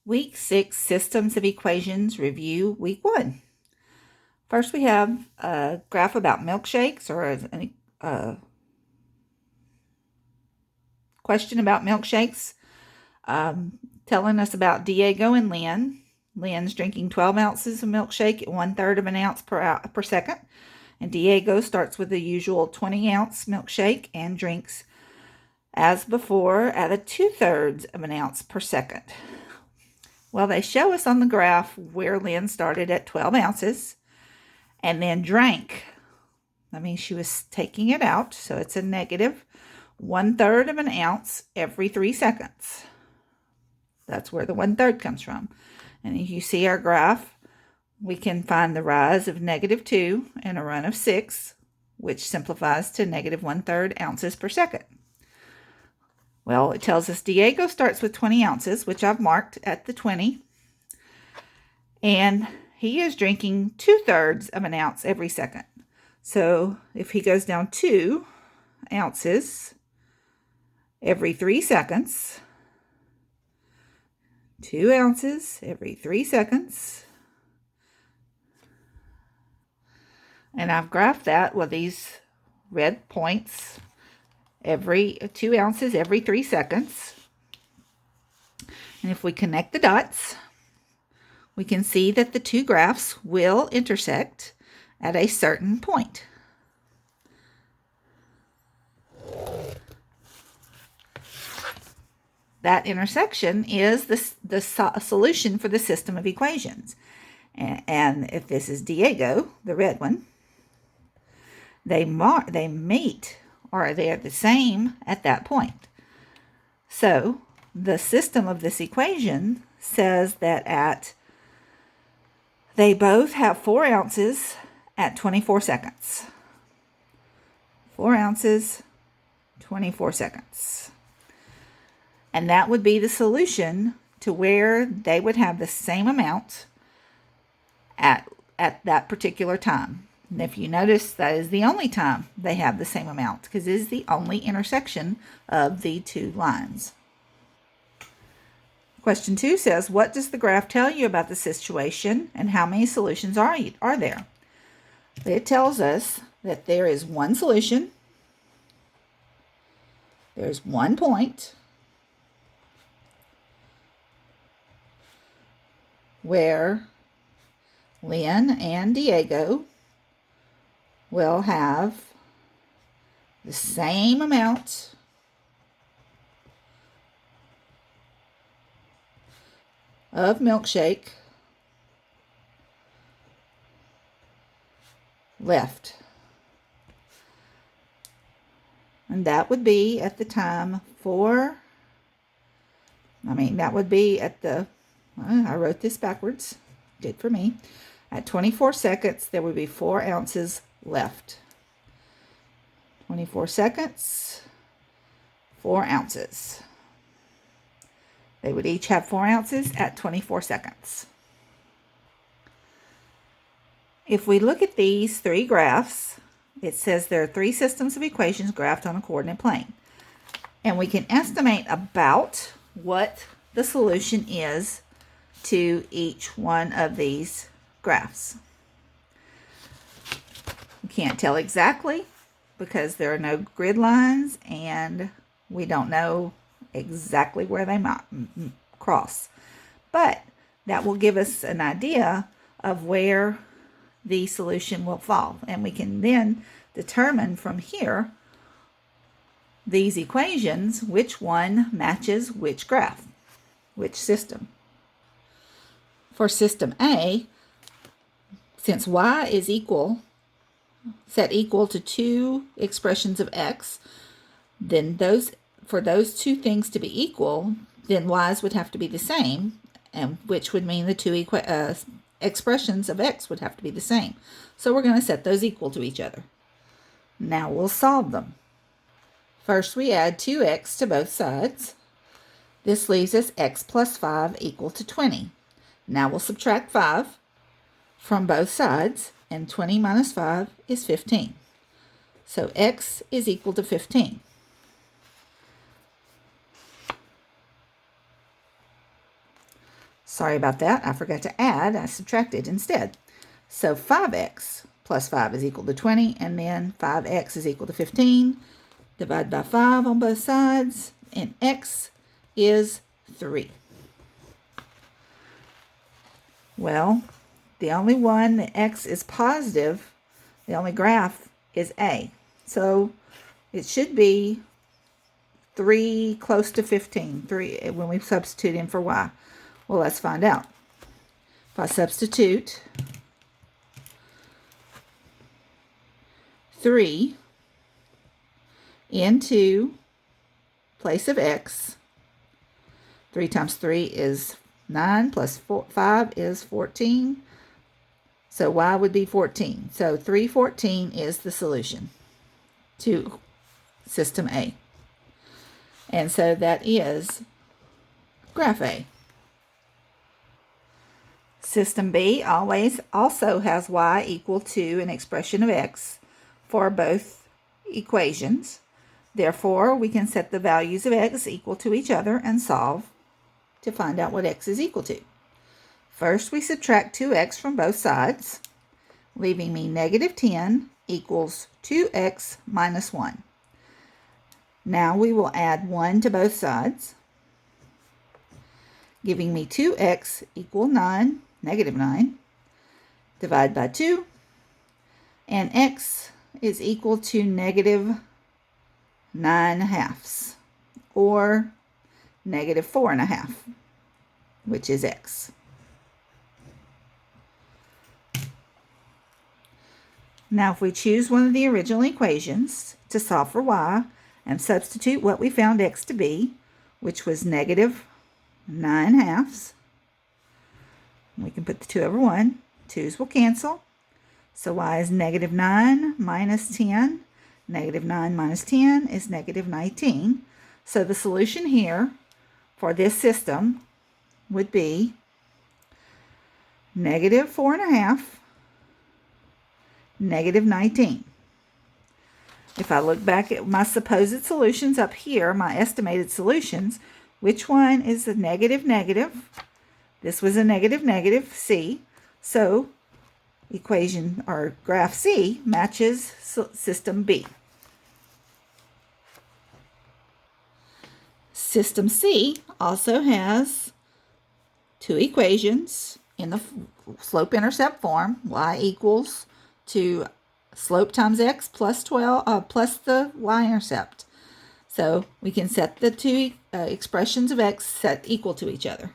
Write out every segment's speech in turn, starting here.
Week 6 Systems of Equations Review Week 1. First we have a graph about milkshakes, or a question about milkshakes, telling us about Diego and Lynn. Lynn's drinking 12 ounces of milkshake at 1/3 of an ounce per second. And Diego starts with the usual 20-ounce milkshake and drinks, as before, at a 2/3 of an ounce per second. Well, they show us on the graph where Lynn started at 12 ounces and then drank. That means she was taking it out, so it's a negative 1/3 of an ounce every 3 seconds. That's where the 1/3 comes from. And if you see our graph, we can find the rise of -2 and a run of 6, which simplifies to negative 1/3 ounces per second. Well, it tells us Diego starts with 20 ounces, which I've marked at the 20. And he is drinking 2/3 of an ounce every second. So if he goes down 2 ounces every 3 seconds, 2 ounces every 3 seconds, and I've graphed that with these red points, every 2 ounces every 3 seconds. And if we connect the dots, we can see that the two graphs will intersect at a certain point. That intersection is the solution for the system of equations. And if this is Diego, the red one, they meet, or they are the same at that point. So the system of this equation says that they both have 4 ounces at 24 seconds. 4 ounces, 24 seconds. And that would be the solution to where they would have the same amount at that particular time. And if you notice, that is the only time they have the same amount, because it is the only intersection of the two lines. Question 2 says, what does the graph tell you about the situation and how many solutions are there? It tells us that there is one solution, there's one point where Lynn and Diego will have the same amount of milkshake left. And that would be at the time that would be at the, I wrote this backwards, good for me. At 24 seconds, there would be 4 ounces left. 24 seconds, 4 ounces. They would each have 4 ounces at 24 seconds. If we look at these 3 graphs, it says there are 3 systems of equations graphed on a coordinate plane. And we can estimate about what the solution is to each one of these graphs. We can't tell exactly because there are no grid lines and we don't know exactly where they might cross. But that will give us an idea of where the solution will fall. And we can then determine from here these equations, which one matches which graph, which system. For system A, since y is set equal to 2 expressions of x, then for those 2 things to be equal, then y's would have to be the same, and which would mean the 2 expressions of x would have to be the same. So we're going to set those equal to each other. Now we'll solve them. First, we add 2x to both sides. This leaves us x plus 5 equal to 20. Now we'll subtract 5 from both sides, and 20 minus 5 is 15. So x is equal to 15. Sorry about that. I forgot to add. I subtracted instead. So 5x plus 5 is equal to 20, and then 5x is equal to 15. Divide by 5 on both sides, and x is 3. Well, the only one that x is positive, the only graph is A. So it should be 3 close to 15, 3 when we substitute in for y. Well, let's find out. If I substitute 3 into place of x, 3 times 3 is 9 plus 5 is 14. So y would be 14. So 314 is the solution to system A. And so that is graph A. System B always also has y equal to an expression of x for both equations. Therefore, we can set the values of x equal to each other and solve to find out what x is equal to. First, we subtract 2x from both sides, leaving me negative 10 equals 2x minus 1. Now we will add 1 to both sides, giving me 2x equal 9, negative 9. Divide by 2, and x is equal to negative 9/2, or negative 4.5, which is x. Now, if we choose one of the original equations to solve for y and substitute what we found x to be, which was negative 9/2, we can put the 2 over 1. 2's will cancel. So y is negative 9 minus 10. Negative 9 minus 10 is negative 19. So the solution here for this system would be negative 4.5, negative 19. If I look back at my supposed solutions up here, my estimated solutions, which one is the negative negative? This was a negative negative, C. So equation or graph C matches system B. System C also has two equations in the slope-intercept form. Y equals to slope times x plus 12 plus the y-intercept. So we can set the two expressions of x set equal to each other.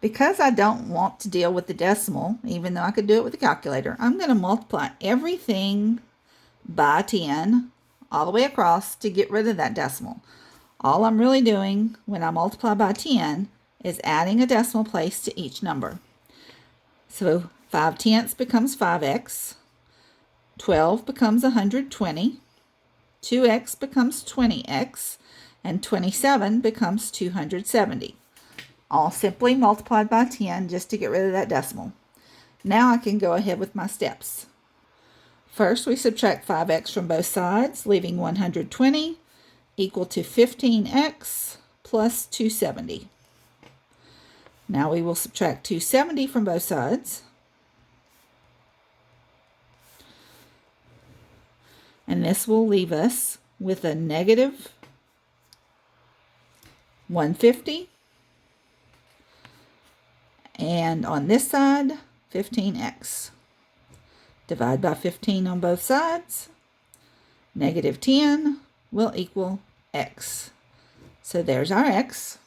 Because I don't want to deal with the decimal, even though I could do it with a calculator, I'm going to multiply everything by 10 all the way across to get rid of that decimal. All I'm really doing when I multiply by 10 is adding a decimal place to each number. So 5/10 becomes 5x, 12 becomes 120, 2x becomes 20x, and 27 becomes 270. All simply multiplied by 10 just to get rid of that decimal. Now I can go ahead with my steps. First, we subtract 5x from both sides, leaving 120 equal to 15x plus 270. Now we will subtract 270 from both sides. And this will leave us with a negative 150. And on this side, 15x. Divide by 15 on both sides. Negative 10 will equal x. So there's our x.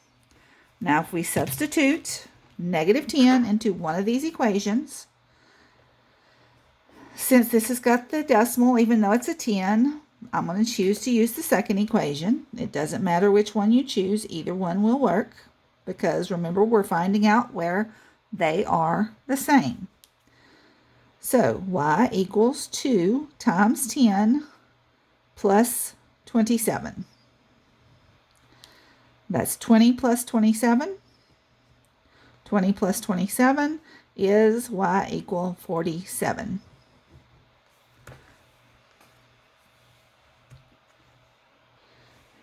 Now if we substitute negative 10 into one of these equations, since this has got the decimal, even though it's a 10, I'm going to choose to use the second equation. It doesn't matter which one you choose. Either one will work, because remember, we're finding out where they are the same. So y equals 2 times 10 plus 27. That's 20 plus 27. 20 plus 27 is y equal 47.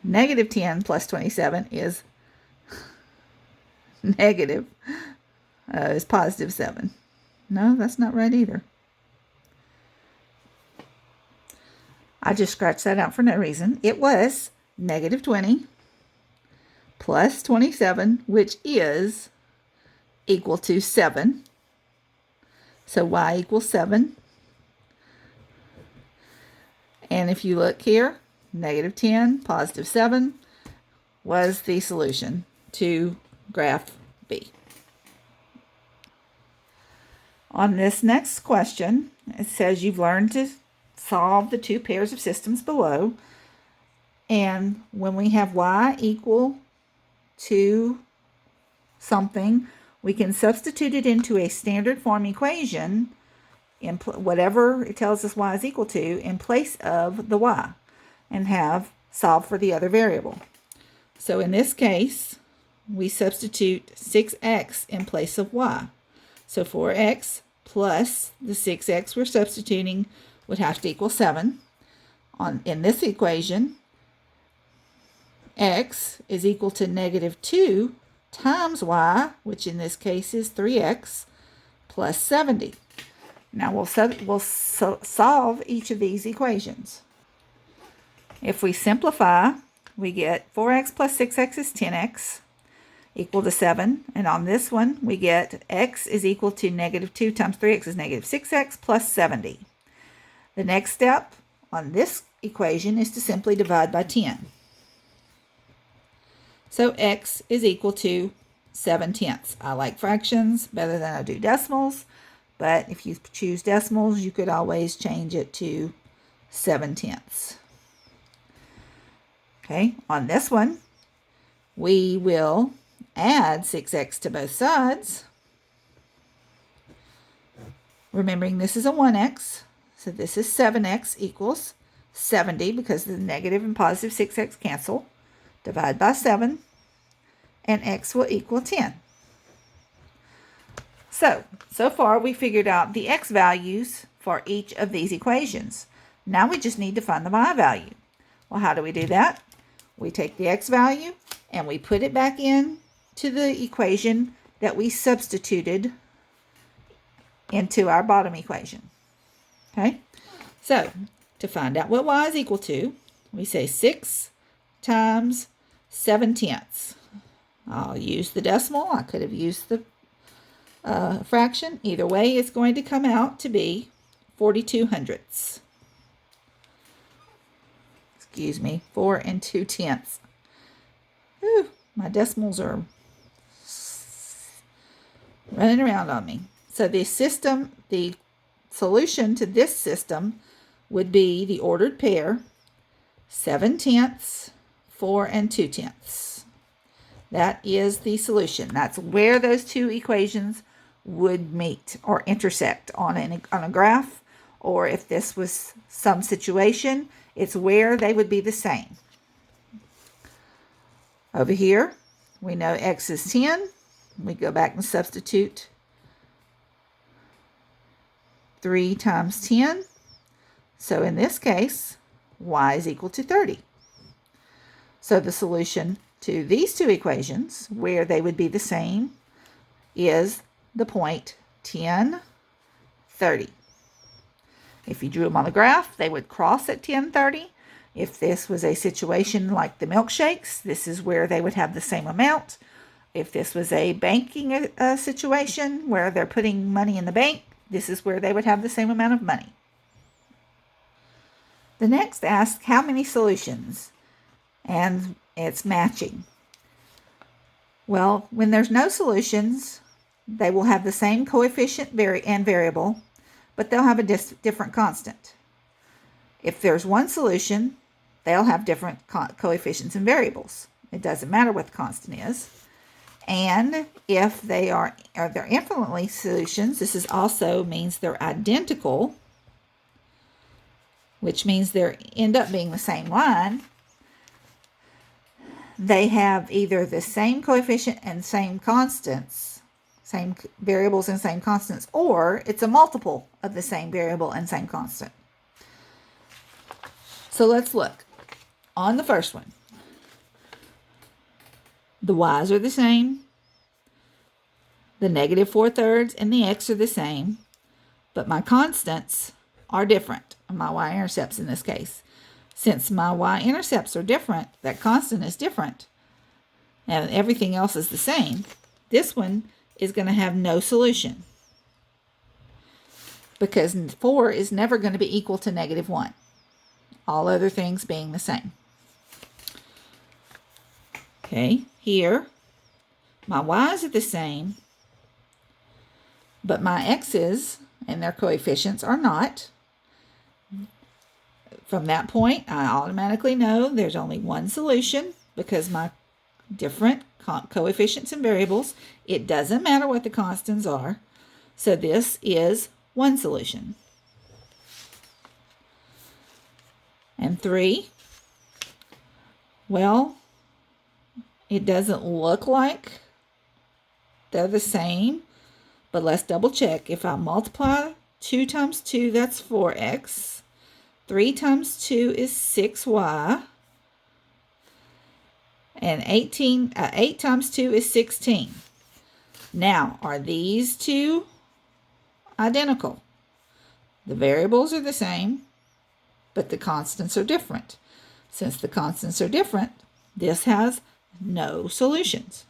Negative 10 plus 27 is negative is positive 7. No, that's not right either. I just scratched that out for no reason. It was negative 20 plus 27, which is equal to 7. So y equals 7. And if you look here, negative 10, positive 7 was the solution to graph B. On this next question, it says you've learned to solve the two pairs of systems below. And when we have y equal to something, we can substitute it into a standard form equation in whatever it tells us y is equal to in place of the y, and have solve for the other variable. So in this case, we substitute 6x in place of y. So 4x plus the 6x we're substituting would have to equal 7. In this equation, x is equal to negative 2 times y, which in this case is 3x, plus 70. Now we'll solve each of these equations. If we simplify, we get 4x plus 6x is 10x, equal to 7. And on this one, we get x is equal to negative 2 times 3x is negative 6x plus 70. The next step on this equation is to simply divide by 10. So x is equal to 7/10. I like fractions better than I do decimals, but if you choose decimals, you could always change it to 7/10. Okay, on this one, we will add 6x to both sides. Remembering this is a 1x, so this is 7x equals 70 because the negative and positive 6x cancel. Divide by 7, and x will equal 10. So far we figured out the x values for each of these equations. Now we just need to find the y value. Well, how do we do that? We take the x value and we put it back in to the equation that we substituted into our bottom equation. Okay, so to find out what y is equal to, we say 6 times 7/10. I'll use the decimal. I could have used the fraction. Either way, it's going to come out to be 42 hundredths. Excuse me, 4 2/10. Ooh, my decimals are running around on me. So the solution to this system would be the ordered pair 7/10, 4 2/10. That is the solution. That's where those two equations would meet or intersect on a graph, or if this was some situation, it's where they would be the same. Over here, we know x is 10. We go back and substitute 3 times 10. So in this case, y is equal to 30. So the solution to these two equations, where they would be the same, is the point 10, 30. If you drew them on the graph, they would cross at 10, 30. If this was a situation like the milkshakes, this is where they would have the same amount. If this was a banking situation where they're putting money in the bank, this is where they would have the same amount of money. The next asks how many solutions, and it's matching. Well, when there's no solutions, they will have the same coefficient and variable, but they'll have a different constant. If there's one solution, they'll have different coefficients and variables. It doesn't matter what the constant is. And if they're infinitely solutions, this also means they're identical, which means they end up being the same line. They have either the same coefficient and same constants, same variables and same constants, or it's a multiple of the same variable and same constant. So let's look. On the first one, the y's are the same. The negative 4/3 and the x are the same, but my constants are different, my y-intercepts in this case. Since my y-intercepts are different, that constant is different, and everything else is the same, this one is going to have no solution, because 4 is never going to be equal to negative 1, all other things being the same. Okay, here, my y's are the same, but my x's and their coefficients are not. From that point, I automatically know there's only one solution, because my different coefficients and variables, it doesn't matter what the constants are. So this is one solution. And 3, well, it doesn't look like they're the same, but let's double check. If I multiply 2 times 2, that's 4x. 3 times 2 is 6y. And 8 times 2 is 16. Now, are these two identical? The variables are the same, but the constants are different. Since the constants are different, this has no solutions.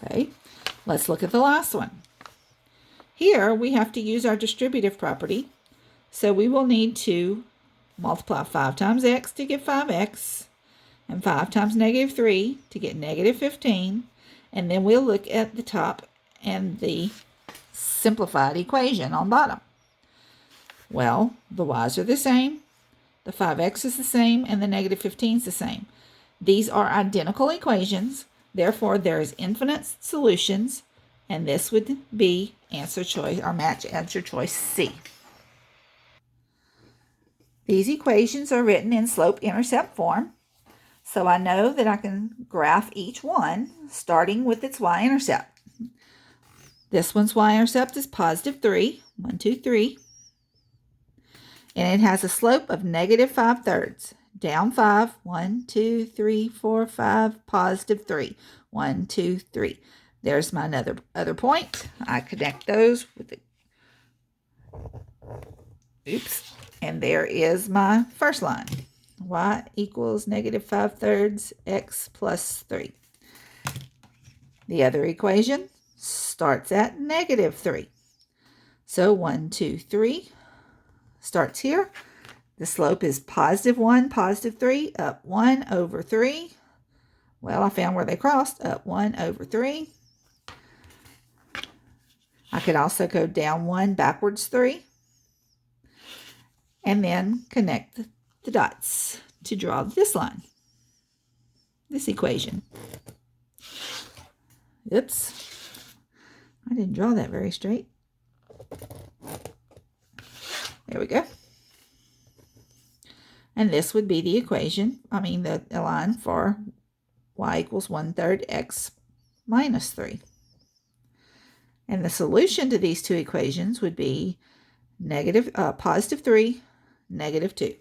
Okay, let's look at the last one. Here, we have to use our distributive property, so we will need to multiply 5 times x to get 5x, and 5 times negative 3 to get negative 15, and then we'll look at the top and the simplified equation on bottom. Well, the y's are the same, the 5x is the same, and the negative 15 is the same. These are identical equations, therefore there is infinite solutions, and this would be answer choice, or match answer choice C. These equations are written in slope-intercept form, so I know that I can graph each one starting with its y-intercept. This one's y-intercept is positive 3, 1, 2, 3, and it has a slope of negative 5/3. Down 5, 1, 2, 3, 4, 5, positive 3, 1, 2, 3. There's my other point. I connect those with the, and there is my first line. Y equals negative 5/3 x plus 3. The other equation starts at negative 3. So 1, 2, 3 starts here. The slope is positive 1, positive 3, up 1 over 3. Well, I found where they crossed, up 1 over 3. I could also go down 1, backwards 3. And then connect the dots to draw this line, this equation. Oops, I didn't draw that very straight. There we go. And this would be the equation, the line for y equals 1/3 x minus 3. And the solution to these two equations would be positive 3, negative 2.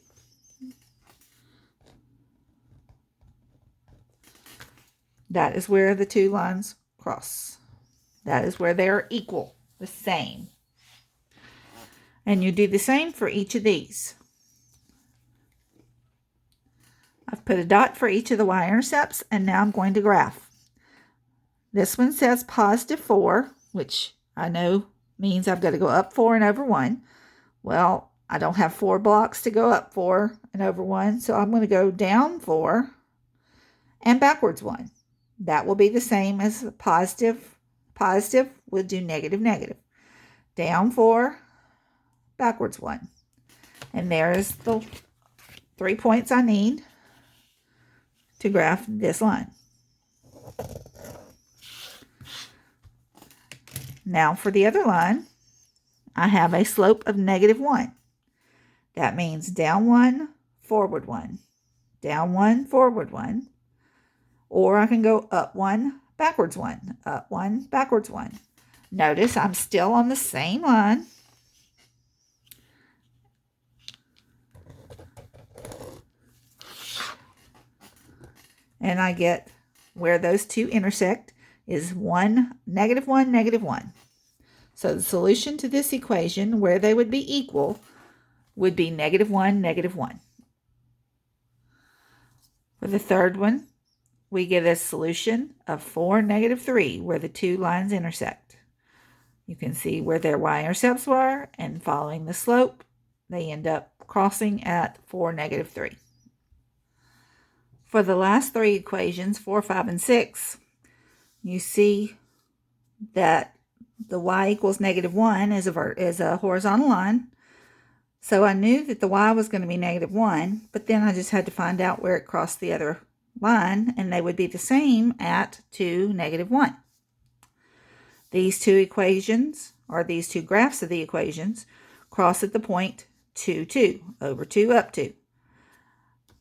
That is where the two lines cross. That is where they are equal, the same. And you do the same for each of these. I've put a dot for each of the y-intercepts, and now I'm going to graph. This one says positive 4, which I know means I've got to go up 4 and over 1. Well, I don't have 4 blocks to go up 4 and over 1, so I'm going to go down 4 and backwards 1. That will be the same as positive. Positive would do negative, negative. Down 4, backwards 1. And there's the 3 points I need to graph this line. Now for the other line, I have a slope of negative 1. That means down 1, forward 1. Down 1, forward 1. Or I can go up 1, backwards 1. Up 1, backwards 1. Notice I'm still on the same line. And I get where those two intersect is 1, negative 1, negative 1. So the solution to this equation, where they would be equal, would be negative 1, negative 1. For the third one, we get a solution of 4, negative 3, where the two lines intersect. You can see where their y-intercepts were, and following the slope, they end up crossing at 4, negative 3. For the last three equations, 4, 5, and 6, you see that the y equals negative 1 is a horizontal line. So I knew that the y was going to be negative 1, but then I just had to find out where it crossed the other line, and they would be the same at 2, negative 1. These two equations, or these two graphs of the equations, cross at the point 2, 2, over 2, up 2.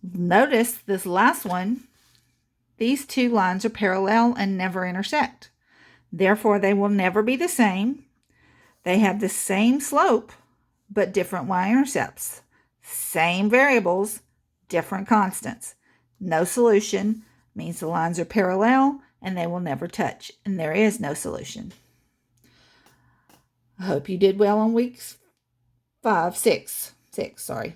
Notice this last one, these two lines are parallel and never intersect. Therefore, they will never be the same. They have the same slope, but different y-intercepts. Same variables, different constants. No solution means the lines are parallel and they will never touch, and there is no solution. I hope you did well on weeks 6, sorry.